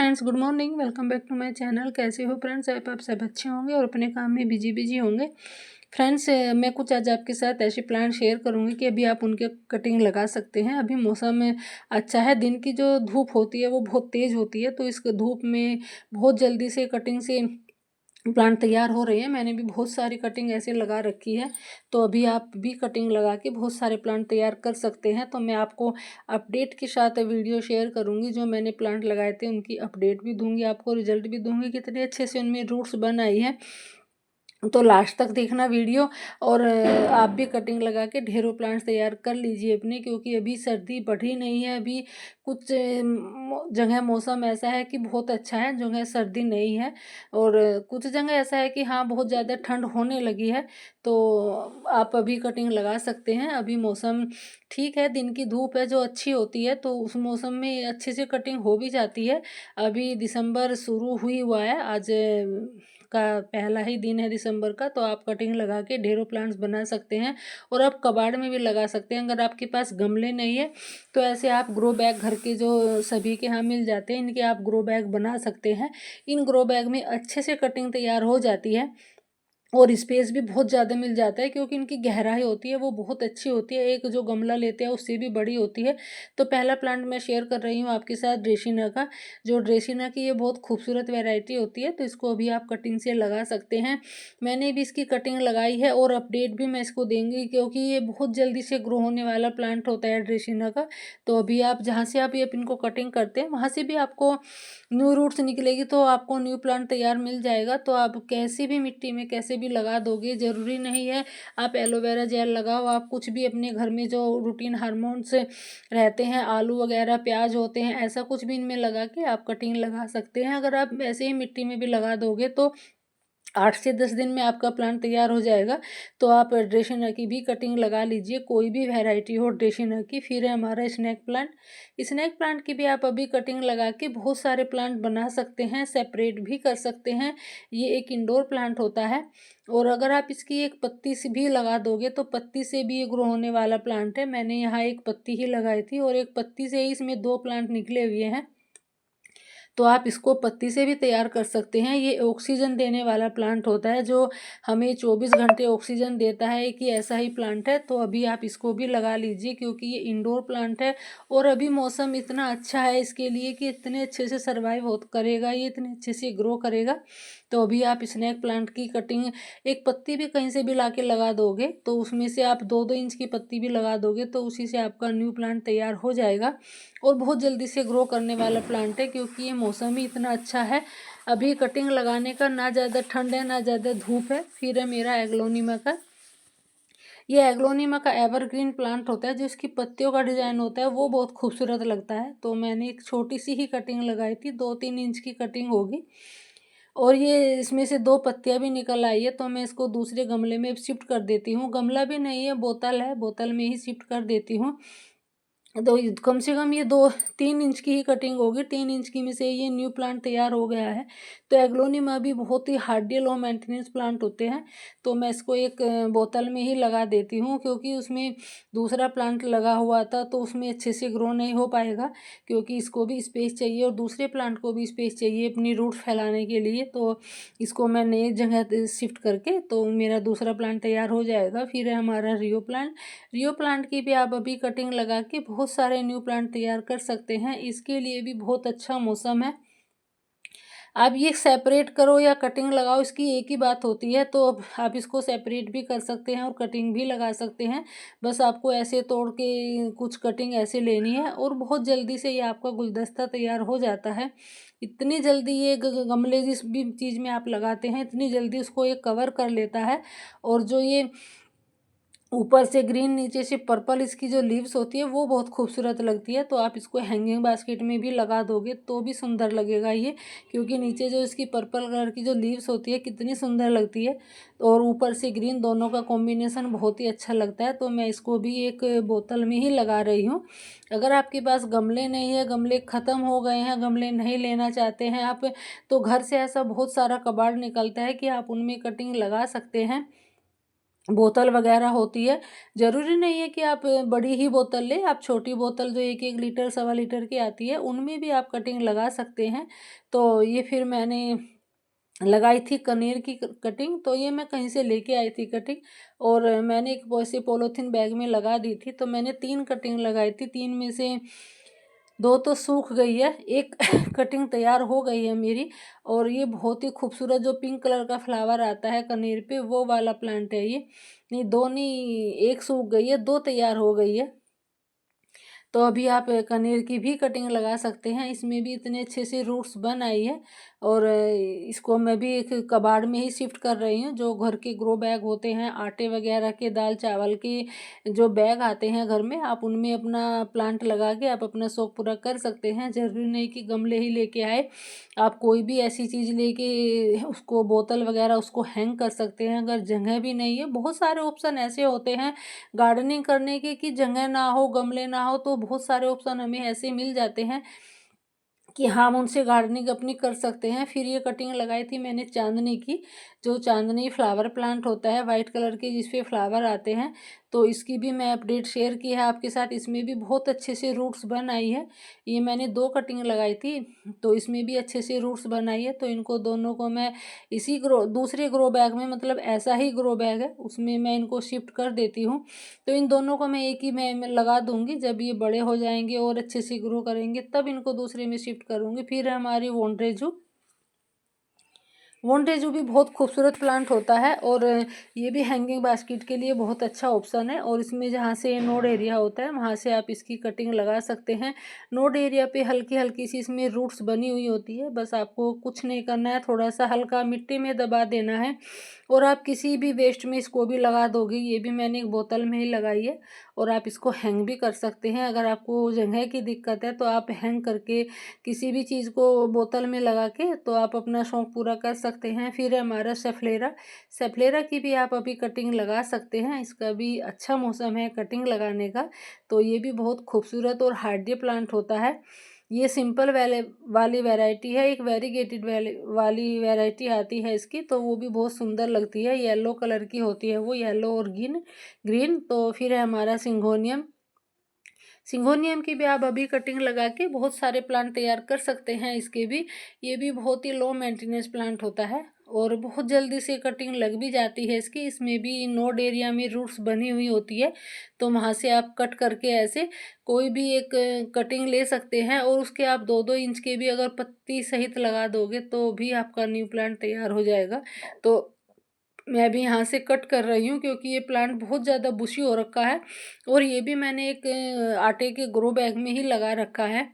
Friends, good morning. Welcome back to my channel. कैसे हो friends? आप सब अच्छे होंगे और अपने काम में बिजी होंगे। फ्रेंड्स, मैं कुछ आज आपके साथ ऐसे प्लांट शेयर करूंगी कि अभी आप उनके कटिंग लगा सकते हैं। अभी मौसम अच्छा है, दिन की जो धूप होती है वो बहुत तेज़ होती है, तो इस धूप में बहुत जल्दी से कटिंग से प्लांट तैयार हो रहे हैं। मैंने भी बहुत सारी कटिंग ऐसे लगा रखी है, तो अभी आप भी कटिंग लगा के बहुत सारे प्लांट तैयार कर सकते हैं। तो मैं आपको अपडेट के साथ वीडियो शेयर करूंगी। जो मैंने प्लांट लगाए थे उनकी अपडेट भी दूंगी, आपको रिजल्ट भी दूंगी, कितने अच्छे से उनमें रूट्स बन आई है। तो लास्ट तक देखना वीडियो, और आप भी कटिंग लगा के ढेरों प्लांट्स तैयार कर लीजिए अपने, क्योंकि अभी सर्दी बढ़ी नहीं है। अभी कुछ जगह मौसम ऐसा है कि बहुत अच्छा है, जगह सर्दी नहीं है, और कुछ जगह ऐसा है कि हाँ बहुत ज़्यादा ठंड होने लगी है। तो आप अभी कटिंग लगा सकते हैं। अभी मौसम ठीक है, दिन की धूप है जो अच्छी होती है, तो उस मौसम में अच्छे से कटिंग हो भी जाती है। अभी दिसंबर शुरू हुआ है, आज का पहला ही दिन है दिसंबर का, तो आप कटिंग लगा के ढेरों प्लांट्स बना सकते हैं। और आप कबाड़ में भी लगा सकते हैं। अगर आपके पास गमले नहीं है तो ऐसे आप ग्रो बैग, घर के जो सभी के यहाँ मिल जाते हैं, इनके आप ग्रो बैग बना सकते हैं। इन ग्रो बैग में अच्छे से कटिंग तैयार हो जाती है और स्पेस भी बहुत ज़्यादा मिल जाता है, क्योंकि इनकी गहराई होती है वो बहुत अच्छी होती है। एक जो गमला लेते हैं उससे भी बड़ी होती है। तो पहला प्लांट मैं शेयर कर रही हूँ आपके साथ ड्रेसिना का। जो ड्रेसिना की ये बहुत खूबसूरत वैरायटी होती है, तो इसको अभी आप कटिंग से लगा सकते हैं। मैंने भी इसकी कटिंग लगाई है और अपडेट भी मैं इसको देंगी, क्योंकि ये बहुत जल्दी से ग्रो होने वाला प्लांट होता है ड्रेसिना का। तो अभी आप जहाँ से आप ये इनको कटिंग करते हैं वहाँ से भी आपको न्यू रूट्स निकलेगी, तो आपको न्यू प्लांट तैयार मिल जाएगा। तो आप कैसी भी मिट्टी में कैसे भी लगा दोगे, ज़रूरी नहीं है आप एलोवेरा जेल लगाओ। आप कुछ भी अपने घर में जो रूटीन हार्मोन्स रहते हैं, आलू वगैरह प्याज होते हैं, ऐसा कुछ भी इनमें लगा के आप कटिंग लगा सकते हैं। अगर आप ऐसे ही मिट्टी में भी लगा दोगे तो 8 से 10 दिन में आपका प्लांट तैयार हो जाएगा। तो आप ड्रेसिना की भी कटिंग लगा लीजिए, कोई भी वैरायटी हो ड्रेसिना की। फिर है हमारा स्नैक प्लांट। स्नैक प्लांट की भी आप अभी कटिंग लगा के बहुत सारे प्लांट बना सकते हैं, सेपरेट भी कर सकते हैं। ये एक इंडोर प्लांट होता है, और अगर आप इसकी एक पत्ती से भी लगा दोगे तो पत्ती से भी ये ग्रो होने वाला प्लांट है। मैंने यहाँ एक पत्ती ही लगाई थी और एक पत्ती से ही इसमें 2 प्लांट निकले हुए हैं। तो आप इसको पत्ती से भी तैयार कर सकते हैं। ये ऑक्सीजन देने वाला प्लांट होता है, जो हमें 24 घंटे ऑक्सीजन देता है। एक ही ऐसा ही प्लांट है, तो अभी आप इसको भी लगा लीजिए, क्योंकि ये इंडोर प्लांट है और अभी मौसम इतना अच्छा है इसके लिए कि इतने अच्छे से सर्वाइव हो करेगा, ये इतने अच्छे से ग्रो करेगा। तो अभी आप स्नैक प्लांट की कटिंग, एक पत्ती भी कहीं से भी ला के लगा दोगे, तो उसमें से आप 2-2 इंच की पत्ती भी लगा दोगे, तो उसी से आपका न्यू प्लांट तैयार हो जाएगा। और बहुत जल्दी से ग्रो करने वाला प्लांट है, क्योंकि ये मौसम ही इतना अच्छा है। अभी कटिंग लगाने का, ना ज़्यादा ठंड है ना ज़्यादा धूप है। फिर है मेरा एग्लोनिमा का। ये एग्लोनिमा का एवरग्रीन प्लांट होता है, जो इसकी पत्तियों का डिज़ाइन होता है वो बहुत खूबसूरत लगता है। तो मैंने एक छोटी सी ही कटिंग लगाई थी, 2-3 इंच की कटिंग होगी, और ये इसमें से 2 पत्तियां भी निकल आई है। तो मैं इसको दूसरे गमले में शिफ्ट कर देती हूँ। गमला भी नहीं है, बोतल है, बोतल में ही शिफ्ट कर देती हूँ। तो कम से कम ये 2-3 इंच की ही कटिंग होगी। 3 इंच की में से ये न्यू प्लांट तैयार हो गया है। तो एग्लोनिमा भी बहुत ही हार्डी लो मेंटेनेंस प्लांट होते हैं। तो मैं इसको एक बोतल में ही लगा देती हूँ, क्योंकि उसमें दूसरा प्लांट लगा हुआ था तो उसमें अच्छे से ग्रो नहीं हो पाएगा, क्योंकि इसको भी स्पेस चाहिए और दूसरे प्लांट को भी स्पेस चाहिए अपनी रूट फैलाने के लिए। तो इसको मैं नई जगह शिफ्ट करके तो मेरा दूसरा प्लांट तैयार हो जाएगा। फिर है हमारा रियो प्लांट। रियो प्लांट की भी आप अभी कटिंग लगा के बहुत सारे न्यू प्लांट तैयार कर सकते हैं। इसके लिए भी बहुत अच्छा मौसम है। आप ये सेपरेट करो या कटिंग लगाओ, इसकी एक ही बात होती है। तो अब आप इसको सेपरेट भी कर सकते हैं और कटिंग भी लगा सकते हैं। बस आपको ऐसे तोड़ के कुछ कटिंग ऐसे लेनी है, और बहुत जल्दी से ये आपका गुलदस्ता तैयार हो जाता है। इतनी जल्दी ये गमले जिस भी चीज़ में आप लगाते हैं, इतनी जल्दी उसको ये कवर कर लेता है। और जो ये ऊपर से ग्रीन नीचे से पर्पल इसकी जो लीव्स होती है वो बहुत खूबसूरत लगती है। तो आप इसको हैंगिंग बास्केट में भी लगा दोगे तो भी सुंदर लगेगा ये, क्योंकि नीचे जो इसकी पर्पल कलर की जो लीव्स होती है कितनी सुंदर लगती है, और ऊपर से ग्रीन, दोनों का कॉम्बिनेशन बहुत ही अच्छा लगता है। तो मैं इसको भी एक बोतल में ही लगा रही हूँ। अगर आपके पास गमले नहीं है, गमले ख़त्म हो गए हैं, गमले नहीं लेना चाहते हैं आप, तो घर से ऐसा बहुत सारा कबाड़ निकलता है कि आप उनमें कटिंग लगा सकते हैं। बोतल वगैरह होती है, ज़रूरी नहीं है कि आप बड़ी ही बोतल लें, आप छोटी बोतल जो 1-1 लीटर, सवा लीटर की आती है, उनमें भी आप कटिंग लगा सकते हैं। तो ये फिर मैंने लगाई थी कनेर की कटिंग, तो ये मैं कहीं से लेके आई थी कटिंग, और मैंने एक वैसे पॉलीथीन बैग में लगा दी थी। तो मैंने 3 कटिंग लगाई थी, 3 में से 2 तो सूख गई है, एक कटिंग तैयार हो गई है मेरी। और ये बहुत ही खूबसूरत जो पिंक कलर का फ्लावर आता है कनेर पे, वो वाला प्लांट है ये। नहीं, 2 नहीं, 1 सूख गई है, 2 तैयार हो गई है। तो अभी आप कनेर की भी कटिंग लगा सकते हैं, इसमें भी इतने अच्छे से रूट्स बन आई है। और इसको मैं भी एक कबाड़ में ही शिफ्ट कर रही हूँ। जो घर के ग्रो बैग होते हैं आटे वगैरह के, दाल चावल के जो बैग आते हैं घर में, आप उनमें अपना प्लांट लगा के आप अपना शौक पूरा कर सकते हैं। ज़रूरी नहीं कि गमले ही लेके आए, आप कोई भी ऐसी चीज़ लेके उसको बोतल वगैरह उसको हैंग कर सकते हैं। अगर जगह भी नहीं है, बहुत सारे ऑप्शन ऐसे होते हैं गार्डनिंग करने के कि जगह ना हो, गमले ना हो, तो बहुत सारे ऑप्शन हमें ऐसे मिल जाते हैं कि हम उनसे गार्डनिंग अपनी कर सकते हैं। फिर ये कटिंग लगाई थी मैंने चांदनी की, जो चांदनी फ्लावर प्लांट होता है वाइट कलर के जिस पे फ्लावर आते हैं। तो इसकी भी मैं अपडेट शेयर की है आपके साथ, इसमें भी बहुत अच्छे से रूट्स बन आई है। ये मैंने 2 कटिंग लगाई थी, तो इसमें भी अच्छे से रूट्स बन आई है। तो इनको दोनों को मैं इसी दूसरे ग्रो बैग में, मतलब ऐसा ही ग्रो बैग है, उसमें मैं इनको शिफ्ट कर देती हूँ। तो इन दोनों को मैं एक ही में लगा दूंगी, जब ये बड़े हो जाएंगे और अच्छे से ग्रो करेंगे तब इनको दूसरे में शिफ्ट करूंगी। फिर हमारी वोंड्रेजू, वोंडेजू भी बहुत खूबसूरत प्लांट होता है, और ये भी हैंगिंग बास्केट के लिए बहुत अच्छा ऑप्शन है। और इसमें जहाँ से नोड एरिया होता है वहाँ से आप इसकी कटिंग लगा सकते हैं। नोड एरिया पे हल्की हल्की सी इसमें रूट्स बनी हुई होती है, बस आपको कुछ नहीं करना है, थोड़ा सा हल्का मिट्टी में दबा देना है और आप किसी भी वेस्ट में इसको भी लगा दोगे। ये भी मैंने एक बोतल में ही लगाई है, और आप इसको हैंग भी कर सकते हैं। अगर आपको जगह की दिक्कत है तो आप हैंग करके किसी भी चीज़ को बोतल में लगा के तो आप अपना शौक पूरा कर सकते हैं। फिर हमारा सफलेरा, सफलेरा की भी आप अभी कटिंग लगा सकते हैं, इसका भी अच्छा मौसम है कटिंग लगाने का। तो ये भी बहुत खूबसूरत और हार्डी प्लांट होता है। ये सिंपल वाली वैरायटी है, एक वेरीगेटेड वाली वैरायटी आती है इसकी, तो वो भी बहुत सुंदर लगती है, येलो कलर की होती है वो, येलो और ग्रीन ग्रीन। तो फिर है हमारा सिंगोनियम, सिंगोनियम की भी आप अभी कटिंग लगा के बहुत सारे प्लांट तैयार कर सकते हैं इसके भी। ये भी बहुत ही लो मेंटेनेंस प्लांट होता है और बहुत जल्दी से कटिंग लग भी जाती है इसकी। इसमें भी नोड एरिया में रूट्स बनी हुई होती है, तो वहाँ से आप कट करके ऐसे कोई भी एक कटिंग ले सकते हैं, और उसके आप 2-2 इंच के भी अगर पत्ती सहित लगा दोगे तो भी आपका न्यू प्लांट तैयार हो जाएगा। तो मैं अभी यहाँ से कट कर रही हूँ क्योंकि ये प्लांट बहुत ज़्यादा बुशी हो रखा है, और ये भी मैंने एक आटे के ग्रो बैग में ही लगा रखा है।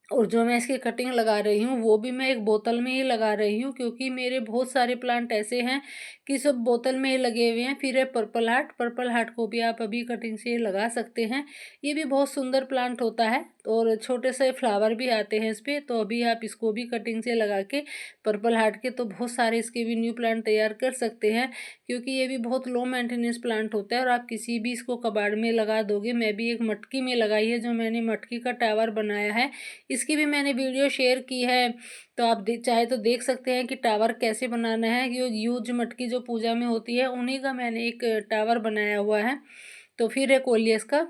और जो मैं इसकी कटिंग लगा रही हूँ वो भी मैं एक बोतल में ही लगा रही हूँ, क्योंकि मेरे बहुत सारे प्लांट ऐसे हैं कि सब बोतल में ही लगे हुए हैं। फिर है पर्पल हार्ट, पर्पल हार्ट को भी आप अभी कटिंग से लगा सकते हैं। ये भी बहुत सुंदर प्लांट होता है और छोटे से फ्लावर भी आते हैं इस पर। तो अभी आप इसको भी कटिंग से लगा के पर्पल हार्ट के तो बहुत सारे इसके भी न्यू प्लांट तैयार कर सकते हैं, क्योंकि ये भी बहुत लो मेंटेनेंस प्लांट होता है और आप किसी भी इसको कबाड़ में लगा दोगे। मैं भी एक मटकी में लगाई है, जो मैंने मटकी का टावर बनाया है, इसकी भी मैंने वीडियो शेयर की है, तो आप चाहे तो देख सकते हैं कि टावर कैसे बनाना है। ये यूज मटकी जो पूजा में होती है उन्हीं का मैंने एक टावर बनाया हुआ है। तो फिर है कोलियस का,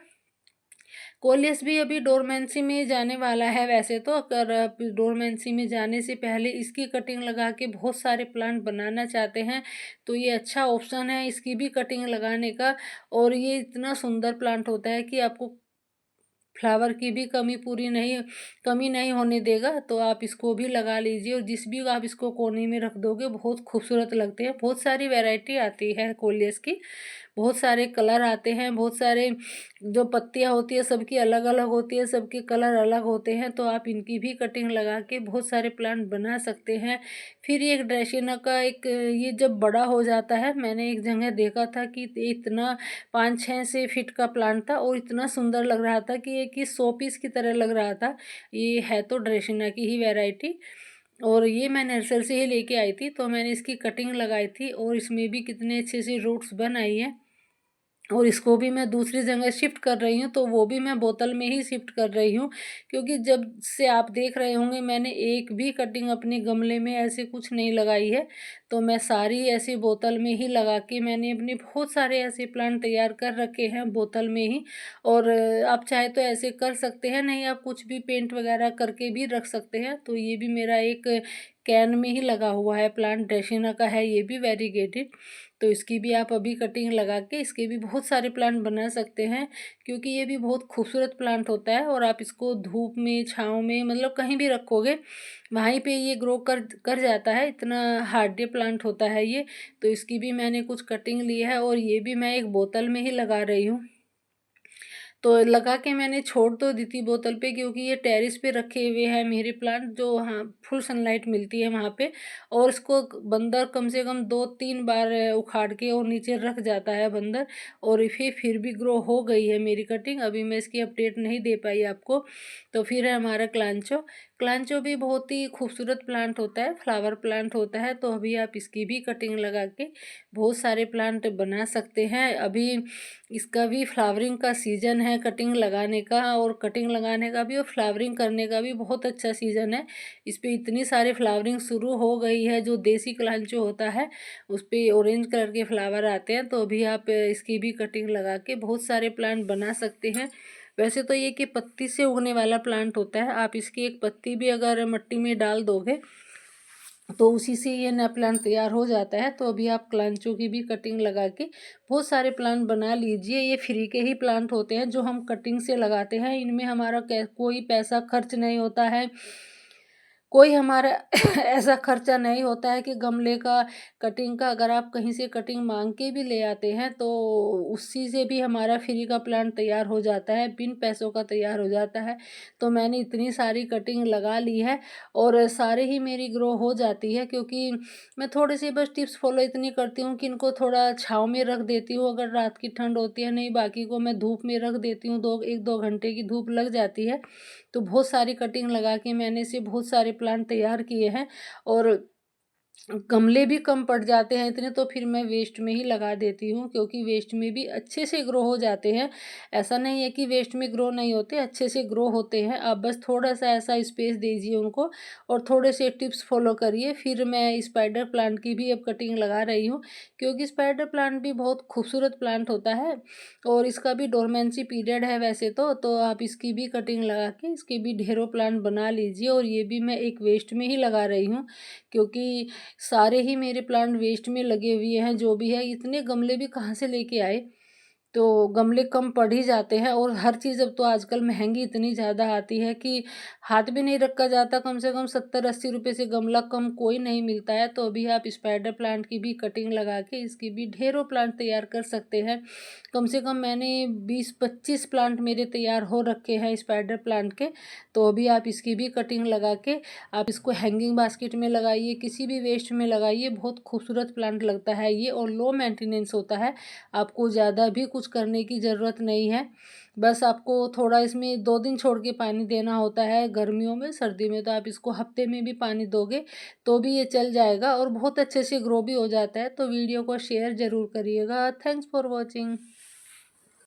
कोलियस भी अभी डोरमेंसी में जाने वाला है। वैसे तो अगर आप डोरमेंसी में जाने से पहले इसकी कटिंग लगा के बहुत सारे प्लांट बनाना चाहते हैं तो ये अच्छा ऑप्शन है इसकी भी कटिंग लगाने का। और ये इतना सुंदर प्लांट होता है कि आपको फ्लावर की भी कमी नहीं होने देगा। तो आप इसको भी लगा लीजिए, और जिस भी आप इसको कोने में रख दोगे बहुत खूबसूरत लगते हैं। बहुत सारी वैरायटी आती है कोलियस की, बहुत सारे कलर आते हैं, बहुत सारे जो पत्तियां होती है सबकी अलग अलग होती है, सबके कलर अलग होते हैं। तो आप इनकी भी कटिंग लगा के बहुत सारे प्लांट बना सकते हैं। फिर एक ड्रेसिना का एक, ये जब बड़ा हो जाता है, मैंने एक जगह देखा था कि इतना 5-6 फीट का प्लांट था और इतना सुंदर लग रहा था कि एक शो पीस की तरह लग रहा था। ये है तो ड्रेसिना की ही वैरायटी, और ये मैं नर्सरी से ही लेके आई थी। तो मैंने इसकी कटिंग लगाई थी और इसमें भी कितने अच्छे से रूट्स बन आई है। और इसको भी मैं दूसरी जगह शिफ्ट कर रही हूँ, तो वो भी मैं बोतल में ही शिफ्ट कर रही हूँ, क्योंकि जब से आप देख रहे होंगे मैंने एक भी कटिंग अपने गमले में ऐसे कुछ नहीं लगाई है। तो मैं सारी ऐसी बोतल में ही लगा के मैंने अपने बहुत सारे ऐसे प्लांट तैयार कर रखे हैं बोतल में ही। और आप चाहे तो ऐसे कर सकते हैं, नहीं आप कुछ भी पेंट वगैरह करके भी रख सकते हैं। तो ये भी मेरा एक कैन में ही लगा हुआ है प्लांट, ड्रेसिना का है ये भी, वेरीगेटेड। तो इसकी भी आप अभी कटिंग लगा के इसके भी बहुत सारे प्लांट बना सकते हैं, क्योंकि ये भी बहुत खूबसूरत प्लांट होता है। और आप इसको धूप में, छाँव में, मतलब कहीं भी रखोगे वहीं पे ये ग्रो कर कर जाता है, इतना हार्डी प्लांट होता है ये। तो इसकी भी मैंने कुछ कटिंग ली है और ये भी मैं एक बोतल में ही लगा रही हूँ। तो लगा के मैंने छोड़ तो दी थी बोतल पे, क्योंकि ये टेरेस पे रखे हुए हैं मेरे प्लांट, जो हाँ फुल सनलाइट मिलती है वहाँ पे। और इसको बंदर कम से कम 2-3 बार उखाड़ के और नीचे रख जाता है बंदर। और फिर भी ग्रो हो गई है मेरी कटिंग। अभी मैं इसकी अपडेट नहीं दे पाई आपको। तो फिर है हमारा क्लांचो। क्लांचो भी बहुत ही खूबसूरत प्लांट होता है, फ्लावर प्लांट होता है। तो अभी आप इसकी भी कटिंग लगा के बहुत सारे प्लांट बना सकते हैं। अभी इसका भी फ्लावरिंग का सीज़न है कटिंग लगाने का, और कटिंग लगाने का भी और फ्लावरिंग करने का भी बहुत अच्छा सीज़न है। इस पे इतनी सारी फ्लावरिंग शुरू हो गई है, जो देसी क्लांचो होता है उस पे ऑरेंज कलर के फ्लावर आते हैं। तो अभी आप इसकी भी कटिंग लगा के बहुत सारे प्लांट बना सकते हैं। वैसे तो ये कि पत्ती से उगने वाला प्लांट होता है, आप इसकी एक पत्ती भी अगर मिट्टी में डाल दोगे तो उसी से ये नया प्लांट तैयार हो जाता है। तो अभी आप क्लांचो की भी कटिंग लगा के बहुत सारे प्लांट बना लीजिए। ये फ्री के ही प्लांट होते हैं जो हम कटिंग से लगाते हैं, इनमें हमारा कोई पैसा खर्च नहीं होता है, कोई हमारा ऐसा खर्चा नहीं होता है कि गमले का कटिंग का अगर आप कहीं से कटिंग मांग के भी ले आते हैं तो उसी से भी हमारा फ्री का प्लांट तैयार हो जाता है, बिन पैसों का तैयार हो जाता है। तो मैंने इतनी सारी कटिंग लगा ली है और सारे ही मेरी ग्रो हो जाती है, क्योंकि मैं थोड़ी सी बस टिप्स फॉलो इतनी करती हूँ कि इनको थोड़ा छाँव में रख देती हूँ अगर रात की ठंड होती है, नहीं बाकी को मैं धूप में रख देती हूँ। 1-2 घंटे की धूप लग जाती है। तो बहुत सारी कटिंग लगा के मैंने इसे बहुत सारे प्लांट तैयार किए हैं। और गमले भी कम पड़ जाते हैं इतने, तो फिर मैं वेस्ट में ही लगा देती हूँ, क्योंकि वेस्ट में भी अच्छे से ग्रो हो जाते हैं। ऐसा नहीं है कि वेस्ट में ग्रो नहीं होते, अच्छे से ग्रो होते हैं। आप बस थोड़ा सा ऐसा स्पेस दीजिए उनको और थोड़े से टिप्स फॉलो करिए। फिर मैं स्पाइडर प्लांट की भी अब कटिंग लगा रही हूँ, क्योंकि स्पाइडर प्लांट भी बहुत खूबसूरत प्लांट होता है और इसका भी डोरमेंसी पीरियड है वैसे तो आप इसकी भी कटिंग लगा के इसके भी ढेरों प्लांट बना लीजिए। और ये भी मैं एक वेस्ट में ही लगा रही हूँ, क्योंकि सारे ही मेरे प्लांट वेस्ट में लगे हुए हैं जो भी है। इतने गमले भी कहाँ से लेके आए, तो गमले कम पड़ ही जाते हैं। और हर चीज़ अब तो आजकल महंगी इतनी ज़्यादा आती है कि हाथ भी नहीं रखा जाता। कम से कम 70-80 रुपये से गमला कम कोई नहीं मिलता है। तो अभी आप स्पाइडर प्लांट की भी कटिंग लगा के इसकी भी ढेरों प्लांट तैयार कर सकते हैं। कम से कम मैंने 20-25 प्लांट मेरे तैयार हो रखे हैं स्पाइडर प्लांट के। तो अभी आप इसकी भी कटिंग लगा के आप इसको हैंगिंग बास्केट में लगाइए, किसी भी वेस्ट में लगाइए। बहुत खूबसूरत प्लांट लगता है ये और लो मेंटेनेंस होता है। आपको ज़्यादा भी कुछ करने की ज़रूरत नहीं है, बस आपको थोड़ा इसमें 2 दिन छोड़ के पानी देना होता है गर्मियों में। सर्दी में तो आप इसको हफ्ते में भी पानी दोगे तो भी ये चल जाएगा और बहुत अच्छे से ग्रो भी हो जाता है। तो वीडियो को शेयर ज़रूर करिएगा। Thanks for watching.